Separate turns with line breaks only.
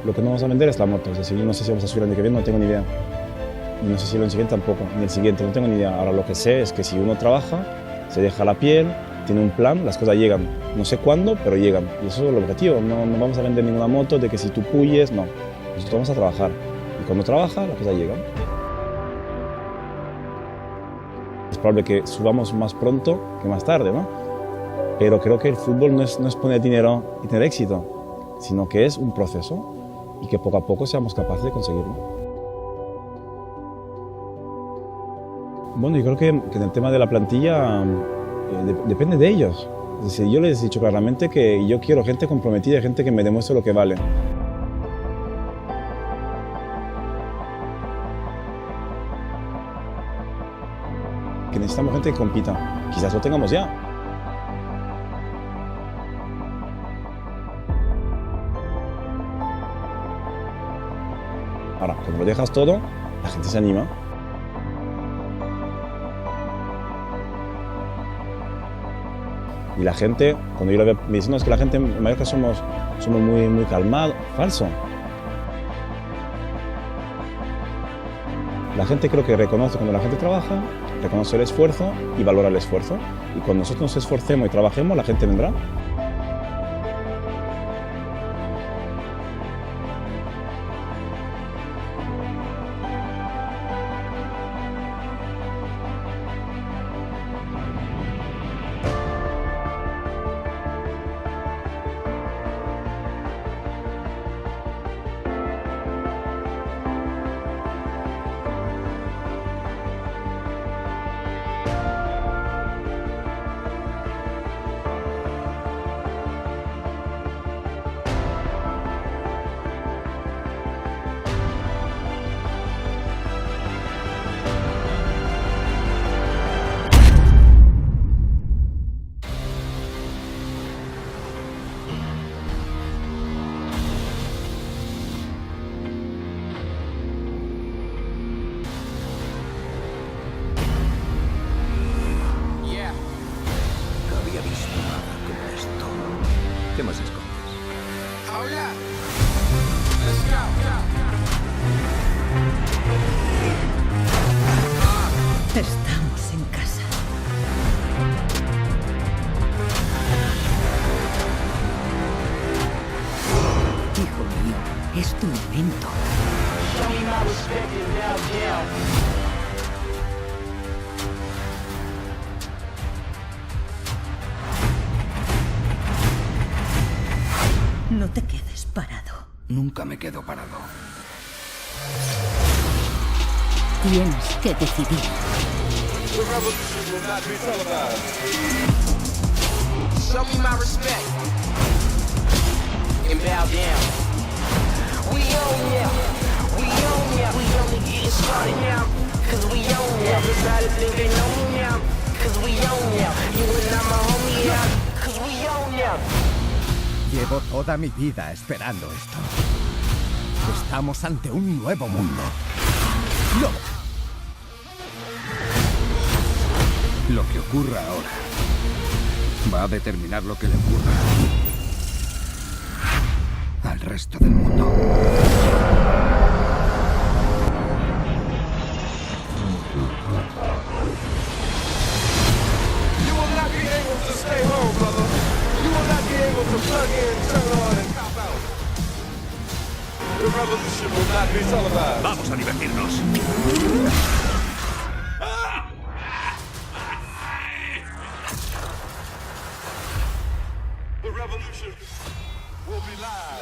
Lo que no vamos a vender es la moto, es decir, yo no sé si vamos a subir el año que viene, no tengo ni idea. Y no sé si el año siguiente tampoco, ni el siguiente, no tengo ni idea. Ahora lo que sé es que si uno trabaja, se deja la piel, tiene un plan, las cosas llegan. No sé cuándo, pero llegan. Y eso es el objetivo, no vamos a vender ninguna moto de que si tú puyes, no. Nosotros vamos a trabajar. Y cuando trabaja, las cosas llegan. Es probable que subamos más pronto que más tarde, ¿no? Pero creo que el fútbol no es poner dinero y tener éxito, sino que es un proceso y que poco a poco seamos capaces de conseguirlo. Bueno, yo creo que en el tema de la plantilla depende de ellos. Es decir, yo les he dicho claramente que yo quiero gente comprometida, gente que me demuestre lo que vale. Que necesitamos gente que compita. Quizás lo tengamos ya. Ahora, cuando lo dejas todo, la gente se anima. Y la gente, cuando yo lo veo, me dicen, no, es que la gente en Mallorca somos muy calmados. Falso. La gente creo que reconoce cuando la gente trabaja, reconoce el esfuerzo y valora el esfuerzo. Y cuando nosotros nos esforcemos y trabajemos, la gente vendrá.
¿Qué más escondes?
Estamos en casa. Hijo mío, es tu momento. No te quedes parado.
Nunca me quedo parado.
Tienes que decidir.
Show me my respect and bow down. We own ya, we own ya. We only getting started now, cause we own ya. Everybody think they know me now, cause we own ya. You and I'm a homie, yeah, cause we own ya.
Llevo toda mi vida esperando esto. Estamos ante un nuevo mundo. ¡No!
Lo que ocurra ahora va a determinar lo que le ocurra al resto del mundo.
You will not be able to stay home, brother. You will not be able to plug in, turn on, and cop out. The revolution will not be televised.
Vamos a divertirnos.
The revolution will be live.